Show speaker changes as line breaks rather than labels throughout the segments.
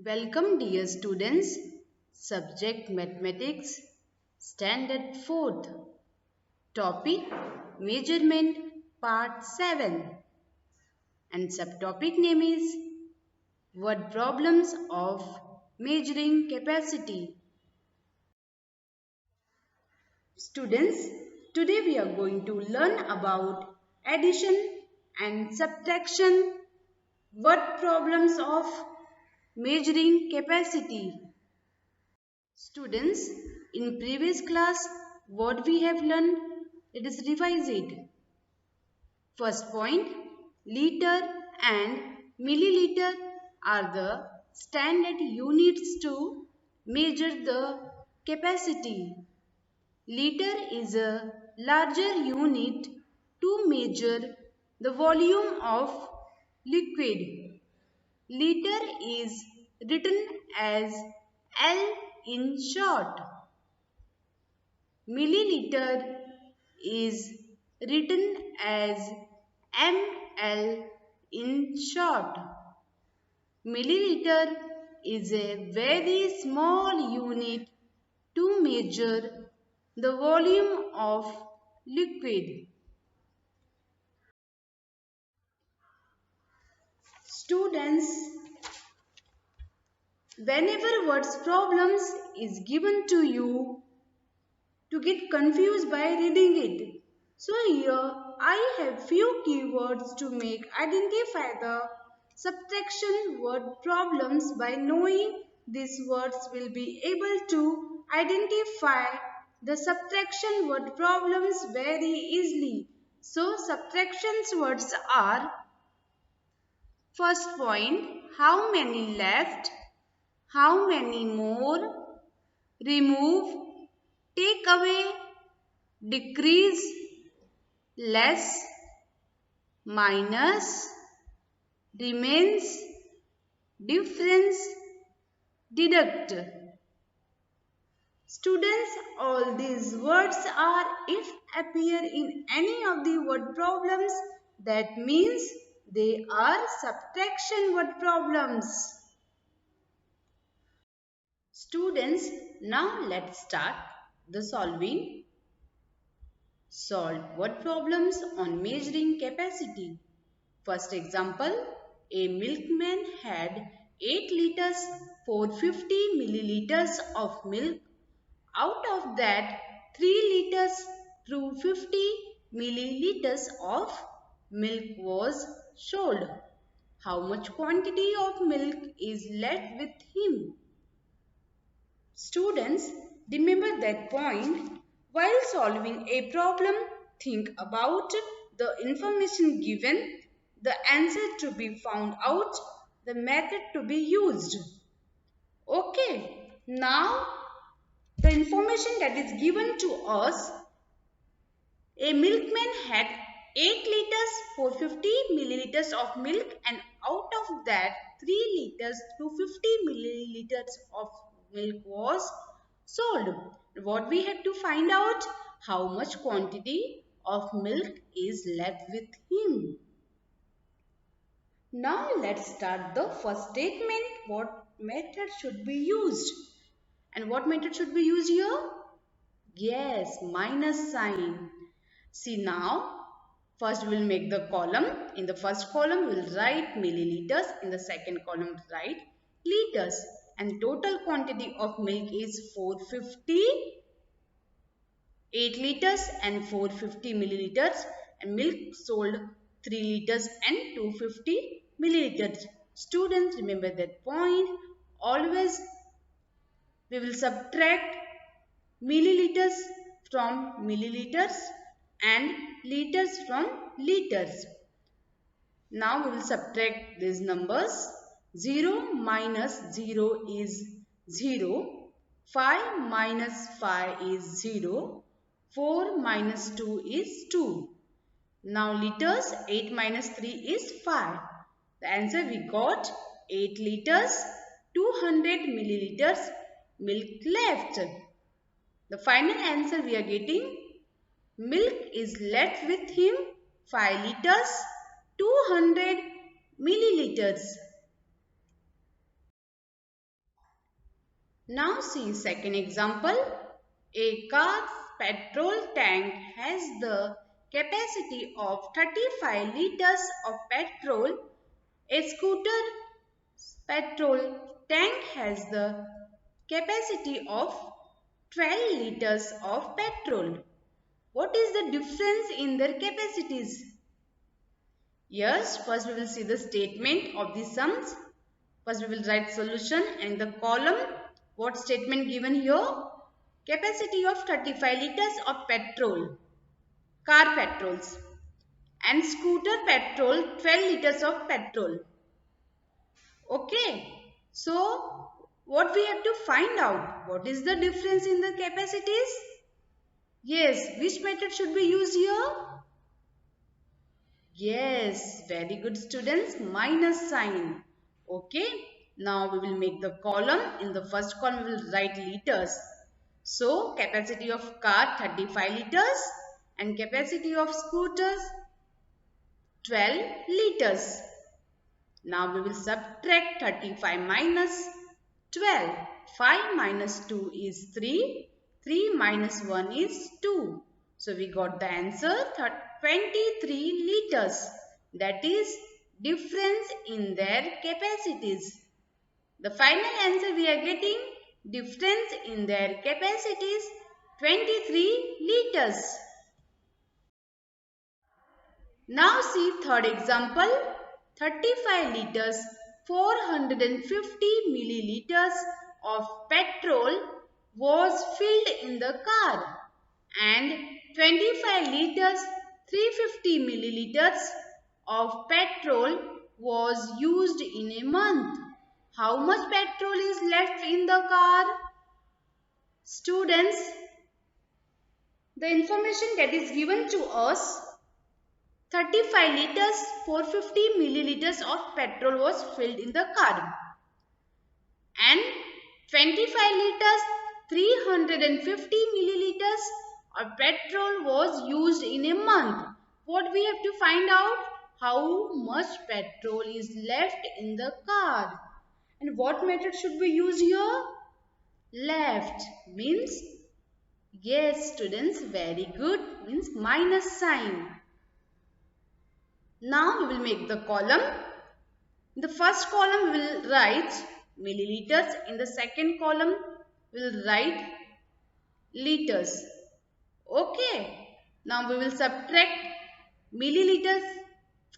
Welcome dear students, subject mathematics, standard 4th, topic measurement part 7 and subtopic name is word problems of measuring capacity. Students, today we are going to learn about addition and subtraction word problems of measuring capacity. Students, in previous class, what we have learned, let us revise it. First point, liter and milliliter are the standard units to measure the capacity. Liter is a larger unit to measure the volume of liquid. Liter is written as L in short. Milliliter is written as ml in short. Milliliter is a very small unit to measure the volume of liquid. Students, whenever words problems is given to you, to get confused by reading it. So here I have few keywords to make identify the subtraction word problems. By knowing these words will be able to identify the subtraction word problems very easily. So subtractions words are, first point, how many left, how many more, remove, take away, decrease, less, minus, remains, difference, deduct. Students, all these words are if appear in any of the word problems, that means they are subtraction word problems. Students, now let's start the solving. Solve word problems on measuring capacity. First example, a milkman had 8 liters 450 milliliters of milk. Out of that, 3 liters 250 milliliters of milk was sold. How much quantity of milk is left with him? Students, remember that point. While solving a problem, think about the information given, the answer to be found out, the method to be used. Okay, now the information that is given to us, a milkman had 8 liters 450 milliliters of milk, and out of that 3 liters 250 milliliters of milk was sold. What we have to find out? How much quantity of milk is left with him. Now let's start the first statement. What method should be used? And what method should be used here? Yes, minus sign. See now, first we will make the column. In the first column we will write milliliters. In the second column we will write liters. And total quantity of milk is 450, 8 liters and 450 milliliters, and milk sold 3 liters and 250 milliliters. Students, remember that point. Always we will subtract milliliters from milliliters and liters from liters. Now we will subtract these numbers. 0 minus 0 is 0. 5 minus 5 is 0. 4 minus 2 is 2. Now liters, 8 minus 3 is 5. The answer we got 8 liters 200 milliliters milk left. The final answer we are getting, milk is left with him 5 liters 200 milliliters. Now see second example. A car's petrol tank has the capacity of 35 liters of petrol. A scooter's petrol tank has the capacity of 12 liters of petrol. What is the difference in their capacities? Yes, first we will see the statement of the sums. First we will write solution and the column. What statement given here? Capacity of 35 liters of petrol, car petrols, and scooter petrol 12 liters of petrol. Okay, so what we have to find out? What is the difference in the capacities? Yes, which method should we use here? Yes, very good students, minus sign. Okay, now we will make the column. In the first column we will write liters. So capacity of car 35 liters and capacity of scooters 12 liters. Now we will subtract 35 minus 12. 5 minus 2 is 3. 3 minus 1 is 2. So we got the answer 23 liters. That is difference in their capacities. The final answer we are getting difference in their capacities 23 liters. Now see third example. 35 liters 450 milliliters of petrol was filled in the car and 25 liters 350 milliliters of petrol was used in a month. How much petrol is left in the car? Students, the information that is given to us, 35 liters 450 milliliters of petrol was filled in the car and 25 liters 350 milliliters of petrol was used in a month. What we have to find out? How much petrol is left in the car. And what method should we use here? Left means, yes students, very good, means minus sign. Now we will make the column. In the first column we will write milliliters. In the second column we will write liters. Okay. Now we will subtract milliliters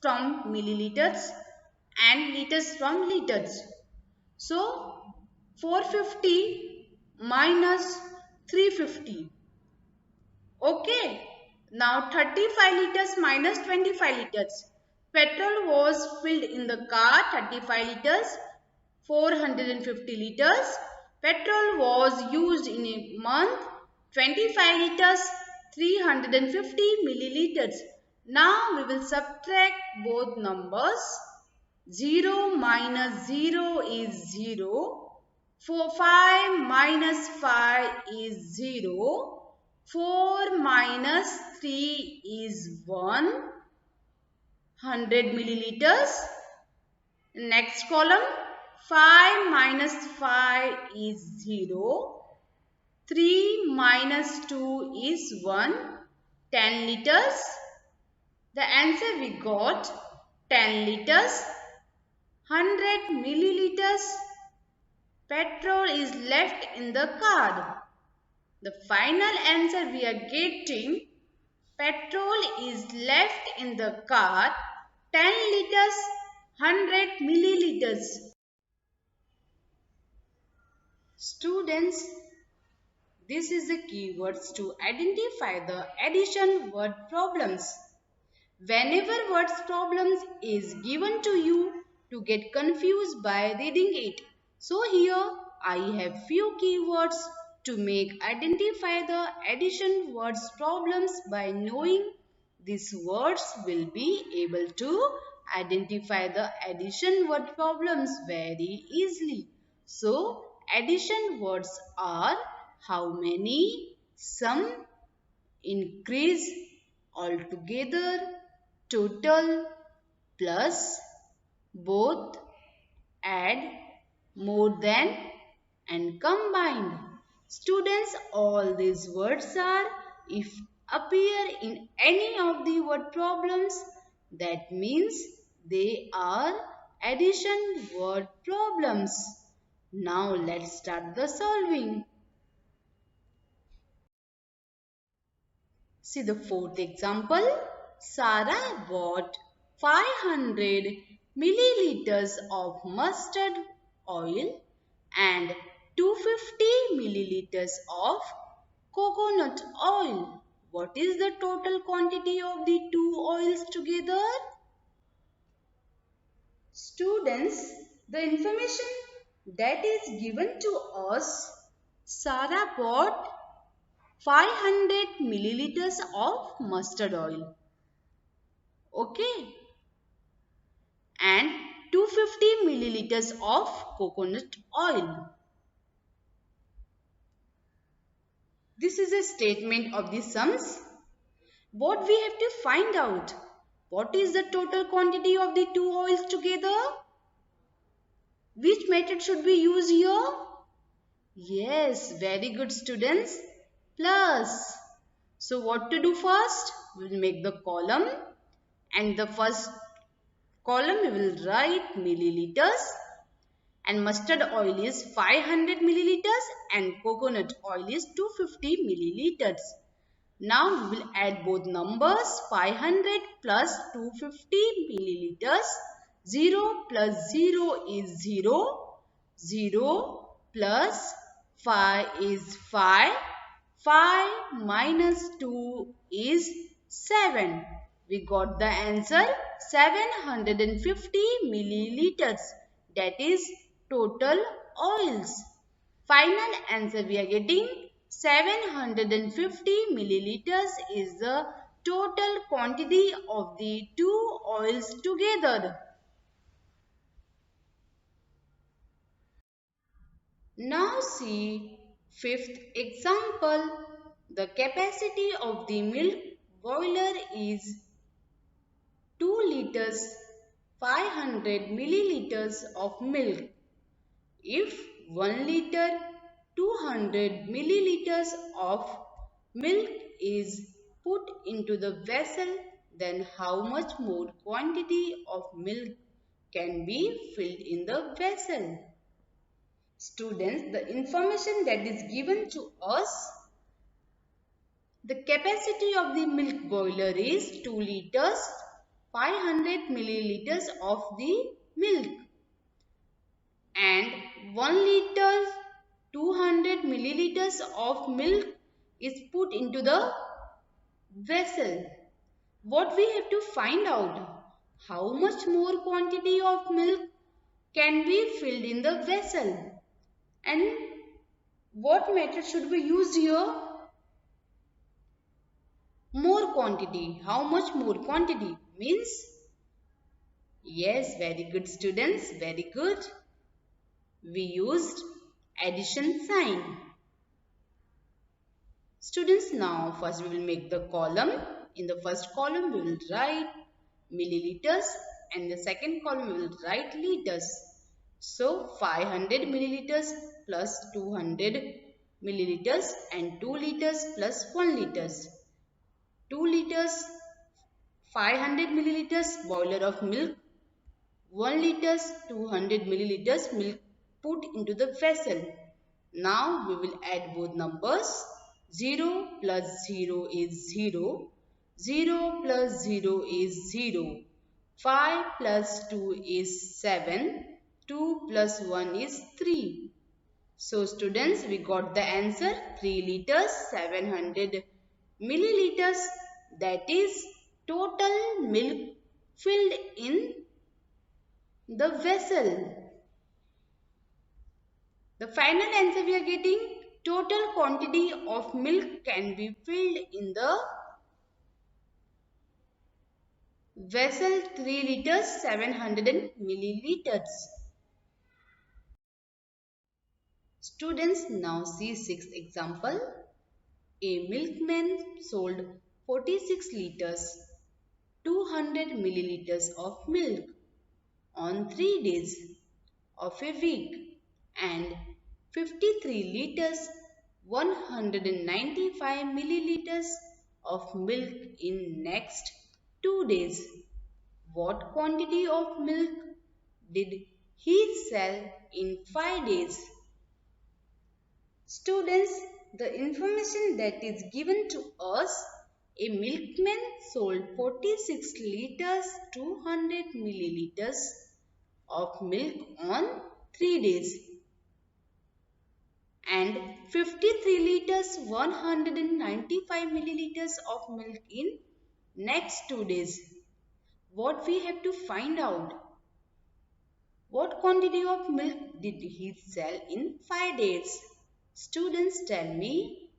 from milliliters and liters from liters. So 450 minus 350. Okay. Now 35 liters minus 25 liters. Petrol was filled in the car 35 liters, 450 liters. Petrol was used in a month 25 liters, 350 milliliters. Now we will subtract both numbers. 0 minus 0 is 0. 5 minus 5 is 0. 4 minus 3 is 100 milliliters. Next column, 5 minus 5 is 0. 3 minus 2 is 1. 10 liters. The answer we got 10 liters. 100 milliliters petrol is left in the car. The final answer we are getting, petrol is left in the car 10 liters, 100 milliliters. Students, this is the keywords to identify the addition word problems. Whenever words problems is given to you to get confused by reading it. So here I have few keywords to make identify the addition words problems. By knowing these words will be able to identify the addition word problems very easily. So addition words are how many, some, increase, altogether, total, plus, both, add, more than, and combined. Students, all these words are if appear in any of the word problems, that means they are addition word problems. Now let's start the solving. See the fourth example. Sarah bought 500 milliliters of mustard oil and 250 milliliters of coconut oil. What is the total quantity of the two oils together? Students, the information that is given to us, Sarah bought 500 milliliters of mustard oil. Okay. And 250 milliliters of coconut oil. This is a statement of the sums. What we have to find out? What is the total quantity of the two oils together? Which method should we use here? Yes, very good students. Plus. So what to do first? We will make the column, and the first column we will write milliliters, and mustard oil is 500 milliliters and coconut oil is 250 milliliters. Now we will add both numbers. 500 plus 250 milliliters. 0 plus 0 is 0. 0 plus 5 is 5. 5 minus 2 is 7. We got the answer 750 milliliters. That is total oils. Final answer we are getting 750 milliliters is the total quantity of the two oils together. Now see fifth example. The capacity of the milk boiler is 2 liters 500 milliliters of milk. If 1 liter 200 milliliters of milk is put into the vessel, then how much more quantity of milk can be filled in the vessel? Students, the information that is given to us, the capacity of the milk boiler is 2 liters 500 milliliters of the milk, and 1 liter 200 milliliters of milk is put into the vessel. What we have to find out? How much more quantity of milk can be filled in the vessel? And what method should we use here? More quantity. How much more quantity? Means, yes, very good students, very good. We used addition sign. Students, now first we will make the column. In the first column we will write milliliters, and the second column we will write liters. So 500 milliliters plus 200 milliliters and 2 liters plus 1 liters. 2 liters 500 milliliters boiler of milk, 1 liters 200 milliliters milk put into the vessel. Now we will add both numbers. 0 plus 0 is 0. 0 plus 0 is 0. 5 plus 2 is 7. 2 plus 1 is 3. So students, we got the answer 3 liters 700 milliliters. That is total milk filled in the vessel. The final answer we are getting total quantity of milk can be filled in the vessel 3 liters 700 milliliters. Students, now see sixth example. A milkman sold 46 liters 200 milliliters of milk on 3 days of a week, and 53 liters, 195 milliliters of milk in next 2 days. What quantity of milk did he sell in 5 days? Students, the information that is given to us, a milkman sold 46 liters 200 milliliters of milk on 3 days and 53 liters 195 milliliters of milk in next 2 days. What we have to find out? What quantity of milk did he sell in 5 days? Students, tell me,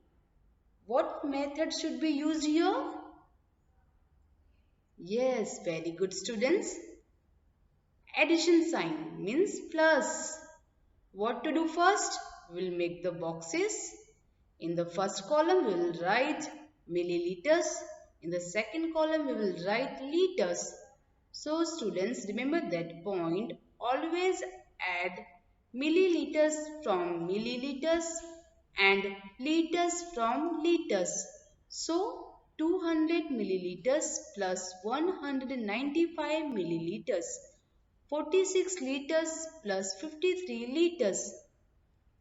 what method should be used here? Yes, very good students. Addition sign means plus. What to do first? We will make the boxes. In the first column, we will write milliliters. In the second column, we will write liters. So students, remember that point. Always add milliliters from milliliters and liters from liters. So 200 milliliters plus 195 milliliters. 46 liters plus 53 liters.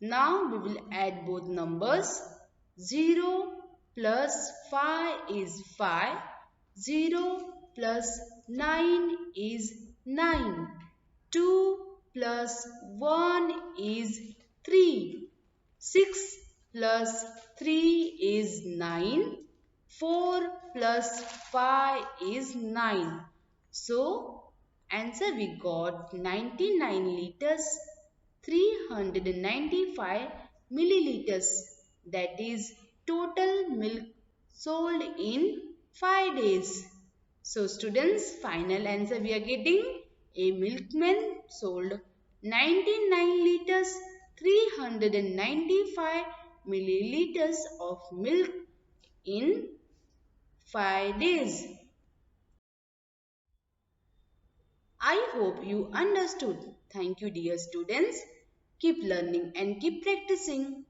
Now we will add both numbers. 0 plus 5 is 5. 0 plus 9 is 9. 2 plus 1 is 3. 6 plus 3 is 9. 4 plus 5 is 9. So, answer we got 99 liters 395 milliliters. That is total milk sold in 5 days. So students, final answer we are getting a milkman sold 99 liters 395 milliliters of milk in 5 days. I hope you understood. Thank you dear students. Keep learning and keep practicing.